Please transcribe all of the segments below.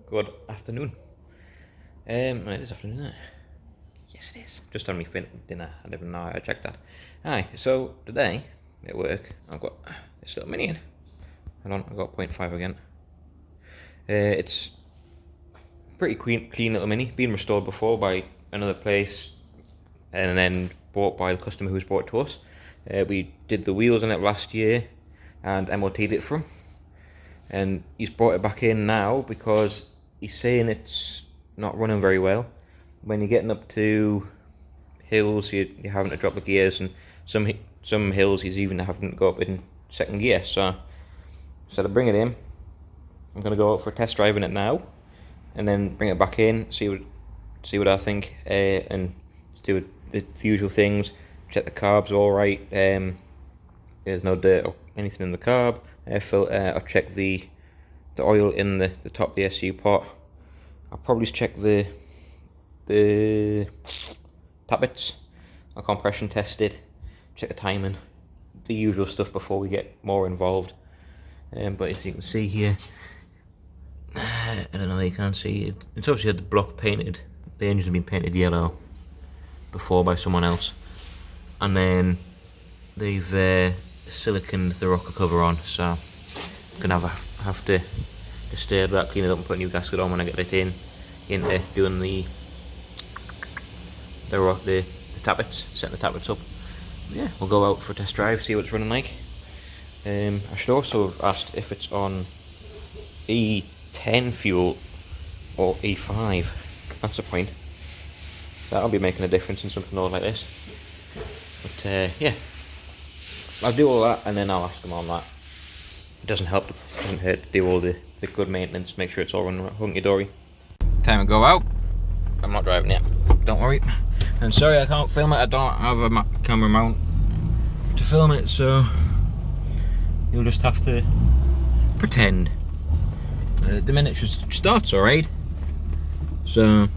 Good afternoon. It is afternoon, isn't it? Yes, it is. Just on me dinner. I didn't know I checked that. Aye, so today at work I've got this little mini in. Hold on, I've got 0.5 again. It's pretty clean little mini, been restored before by another place and then bought by the customer who's bought it to us. We did the wheels on it last year and MOT'd it for him. And he's brought it back in now because he's saying it's not running very well. When you're getting up to hills, you're having to drop the gears, and some hills he's even having to go up in second gear. So instead of bringing it in, I'm going to go out for a test drive in it now, and then bring it back in, see what I think, and do the usual things. Check the carbs all right. There's no dirt or anything in the carb. I'll check the oil in the top of the SU pot. I'll probably check the tappets. I'll compression test it, check the timing, the usual stuff before we get more involved. But as you can see here, I don't know, you can't see it. It's obviously had the block painted. The engine's been painted yellow before by someone else, and then they've siliconed the rocker cover on, so I'm gonna have to disturb that, clean it up and put a new gasket on when I get it into doing the tappets, setting the tappets up. Yeah, we'll go out for a test drive, see what it's running like. I should also have asked if it's on E10 fuel or E5. That's the point. That'll be making a difference in something old like this. But yeah, I'll do all that and then I'll ask them on that. It doesn't hurt to do all the good maintenance, make sure it's all running hunky-dory. Time to go out. I'm not driving yet, don't worry. And sorry I can't film it, I don't have a camera mount to film it, so you'll just have to pretend. The minute she starts alright, so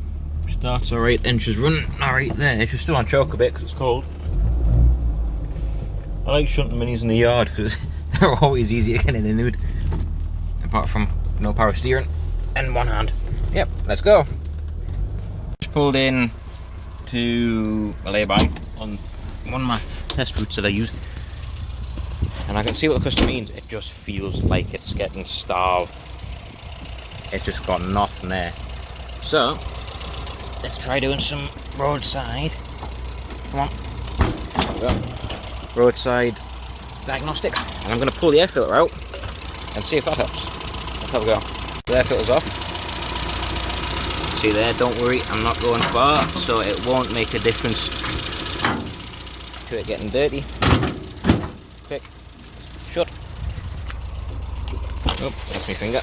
starts alright, and she's running alright there. She's still on choke a bit because it's cold. I like shunting minis in the yard because they're always easy to get in the nude, apart from no power steering and one hand. Yep, let's go. Just pulled in to a lay-by on one of my test routes that I use, and I can see what the customer means. It just feels like it's getting starved. It's just got nothing there. So let's try doing some roadside. Come on. There we go. Roadside diagnostics. And I'm going to pull the air filter out and see if that helps. Let's have a go. The air filter's off. See there, don't worry, I'm not going far, so it won't make a difference to it getting dirty. Quick, shut. Oh, that's my finger.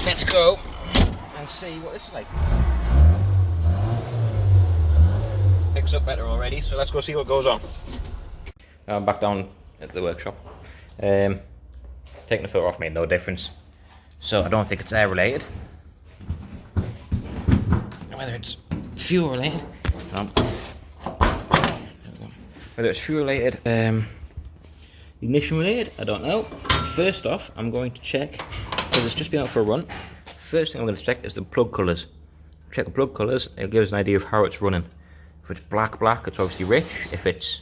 Let's go and see what this is like. Picks up better already, so let's go see what goes on. I'm back down at the workshop. Taking the filter off made no difference, so I don't think it's air related. Whether it's fuel related, whether it's fuel related, ignition related, I don't know. First off, I'm going to check, because it's just been out for a run. First thing I'm going to check is the plug colours. Check the plug colours, it'll give us an idea of how it's running. If it's black, it's obviously rich. If it's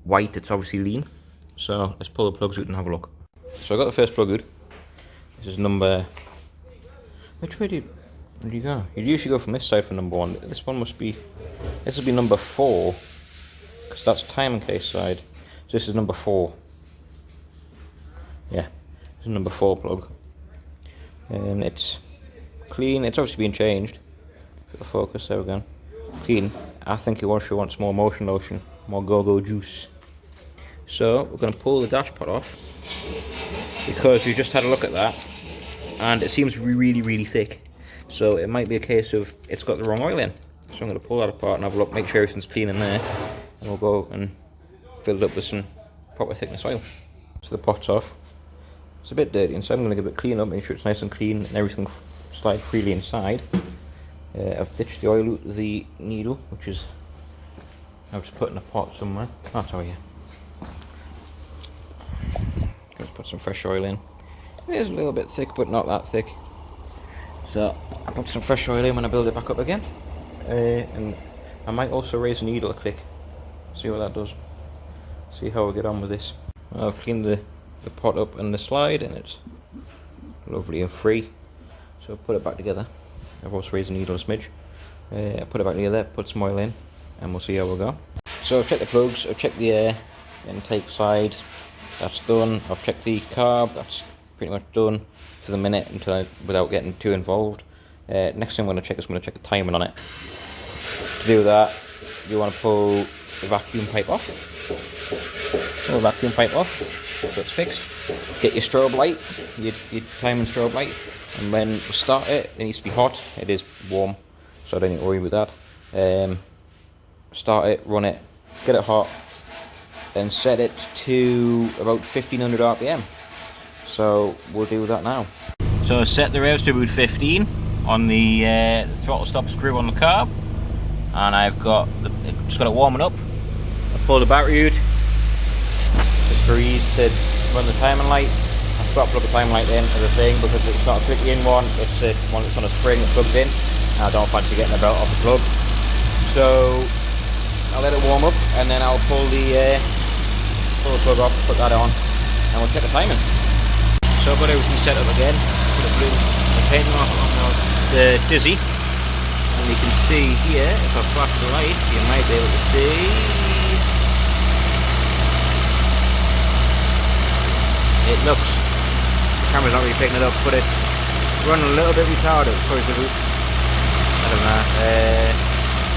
white, it's obviously lean. So let's pull the plugs out and have a look. So I got the first plug out. This is number, which way do you go? You'd usually go from this side for number 1. This one must be, this will be number 4, because that's time case side. So this is number 4. Yeah, this is number 4 plug. And it's clean, it's obviously been changed. For the focus, there we go. Clean. I think it wants more motion lotion, more go-go juice. So we're going to pull the dash pot off, because we just had a look at that and it seems really thick. So it might be a case of it's got the wrong oil in. So I'm going to pull that apart and have a look, make sure everything's clean in there, and we'll go and fill it up with some proper thickness oil. So the pot's off. It's a bit dirty inside. I'm going to give it a clean up, make sure it's nice and clean and everything slides freely inside. I've ditched the oil out of the needle, which is, I was put in a pot somewhere. I'll tell you. Let's put some fresh oil in. It is a little bit thick, but not that thick. So I put some fresh oil in when I build it back up again. And I might also raise the needle a click. See what that does. See how we get on with this. I've cleaned the pot up and the slide, and it's lovely and free. So I'll put it back together. I've also raised the needle a smidge. I put it back together, put some oil in, and we'll see how we'll go. So I've checked the plugs, I've checked the intake side, that's done. I've checked the carb, that's pretty much done for the minute without getting too involved. Next thing I'm going to check is I'm going to check the timing on it. To do that, you want to pull the vacuum pipe off. Pull the vacuum pipe off, so it's fixed. Get your strobe light, your timing strobe light, and when we start it, it needs to be hot. It is warm, so I don't need to worry with that. Start it, run it, get it hot, then set it to about 1500 RPM. So we'll do that now. So I set the revs to about 15 on the throttle stop screw on the carb, and I've got just got it warming up. I pulled the battery out. It's very easy to run the timing light. I forgot to plug the timing light in as a thing because it's not a clicky in one. It's the one that's on a spring that plugs in. And I don't fancy getting the belt off the plug. So I'll let it warm up, and then I'll pull the plug off, put that on, and we'll check the timing. So I've got everything set up again. Put the paint off on the dizzy, and you can see here, if I flash the light, you might be able to see. It looks, the camera's not really picking it up, but it's running a little bit retarded. I don't know.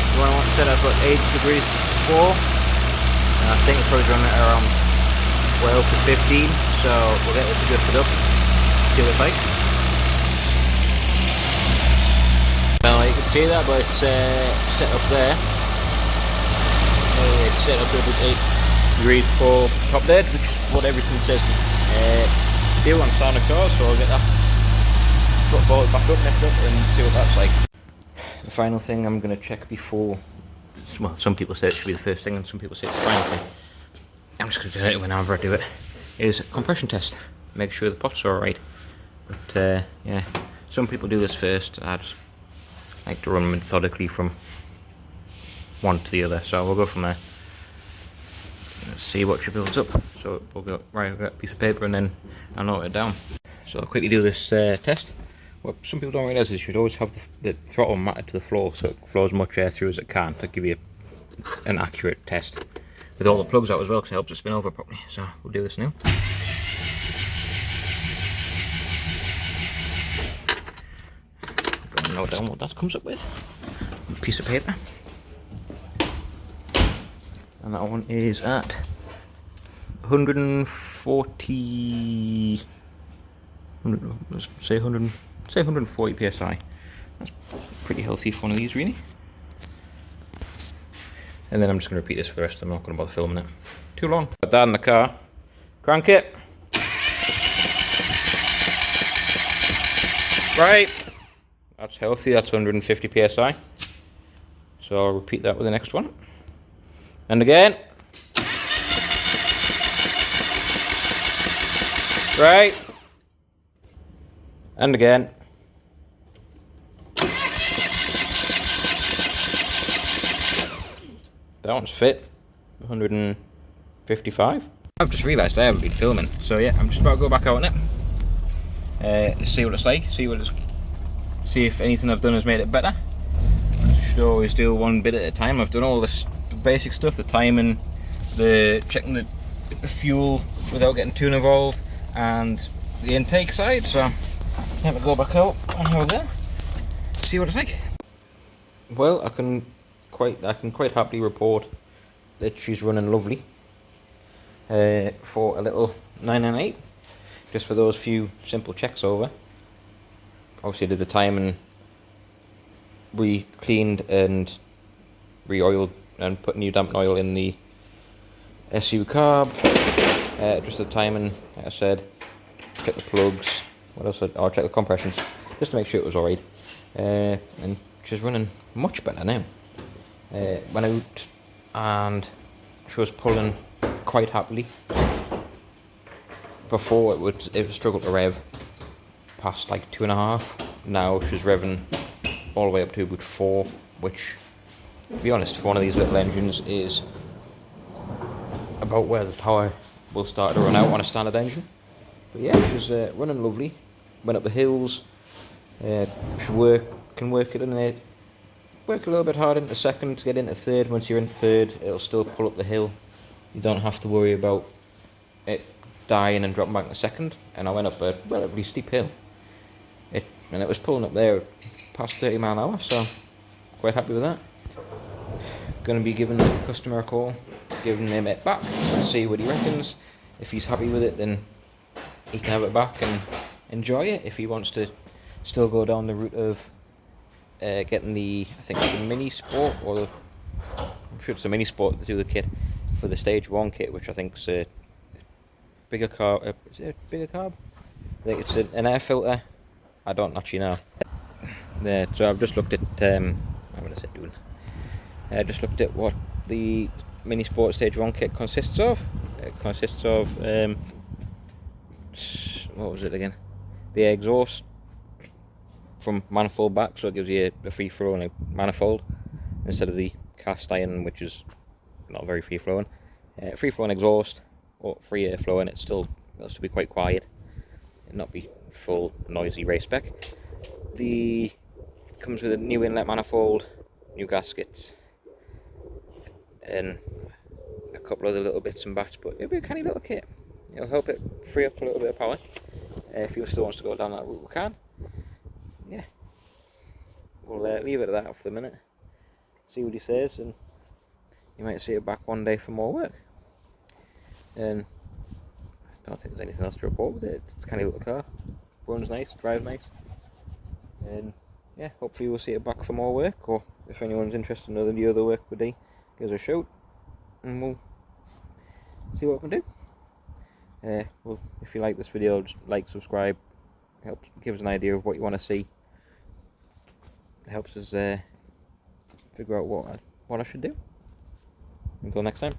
The one I want to set up at 8 degrees before, and I think it's probably running at around 12 to 15. So we'll get this adjusted up, see what it's like. Well, you can see that, but it's set up there. It's set up to 8 degrees for top dead, which is what everything says do on standard cars. So I'll get that football back up, next up, and see what that's like. The final thing I'm going to check before, well, some people say it should be the first thing and some people say it's the final thing. I'm just going to do it whenever I do it. Is a compression test. Make sure the pots are alright. But yeah, some people do this first. I just like to run methodically from one to the other. So we'll go from there. Let's see what she builds up. So we'll go, right, I've got a piece of paper and then I'll note it down. So I'll quickly do this test. What some people don't realise is you should always have the throttle matted to the floor so it flows as much air through as it can to give you an accurate test. With all the plugs out as well, because it helps it spin over properly. So we'll do this now. I'll note down what that comes up with. A piece of paper. And that one is at 140, let's say 140 psi. That's pretty healthy for one of these, really. And then I'm just going to repeat this for the rest. I'm not going to bother filming it too long. Put that in the car. Crank it. Right. That's healthy. That's 150 psi. So I'll repeat that with the next one. And again. Right. And again. That one's fit. 155. I've just realised I haven't been filming. So yeah, I'm just about to go back out on it. See what it's like. See if anything I've done has made it better. I should always do one bit at a time. I've done all this basic stuff, the timing, the checking the fuel without getting too involved, and the intake side. So I'm gonna go back out and have a go. See what it's like. Well, I can quite happily report that she's running lovely for a little 998. Just for those few simple checks over. Obviously did the timing, re-cleaned and re-oiled and put new damping oil in the SU carb. Just the timing, like I said. Check the plugs. What else? I'll check the compressions just to make sure it was alright. And she's running much better now. Went out and she was pulling quite happily. Before it would struggle to rev. past like 2.5. Now she's revving all the way up to about 4, which, to be honest, for one of these little engines is about where the power will start to run out on a standard engine. But yeah, she's running lovely. Went up the hills. She can work it in there. Work a little bit hard into second to get into third. Once you're in third, it'll still pull up the hill. You don't have to worry about it dying and dropping back into second. And I went up a relatively steep hill. And it was pulling up there past 30 mile an hour, so quite happy with that. Going to be giving the customer a call, giving him it back, and see what he reckons. If he's happy with it, then he can have it back and enjoy it. If he wants to still go down the route of getting the, I think it's the mini sport, or I'm sure it's a mini sport to do the kit for the stage 1 kit, which I think is a bigger carb. Is it a bigger carb? I think it's an air filter. I don't actually know. So I've just looked at I just looked at what the mini sport stage 1 kit consists of. It consists of what was it again? The exhaust from manifold back, so it gives you a free flowing manifold instead of the cast iron, which is not very free flowing. Free flowing exhaust, or free air flowing. It still has to be quite quiet, and not be full noisy race spec. It comes with a new inlet manifold, new gaskets, and a couple other little bits and bats, but it'll be a canny little kit. It'll help it free up a little bit of power. If he still wants to go down that route, we can. Yeah, we'll leave it at that for the minute. See what he says, and you might see it back one day for more work. And I don't think there's anything else to report with it. It's a canny little car. Runs nice, drives nice, and yeah, hopefully we'll see it back for more work. Or if anyone's interested in the other work we do, give us a shout, and we'll see what we can do. Well, if you like this video, just like, subscribe. Helps give us an idea of what you want to see. It helps us figure out what I should do. Until next time.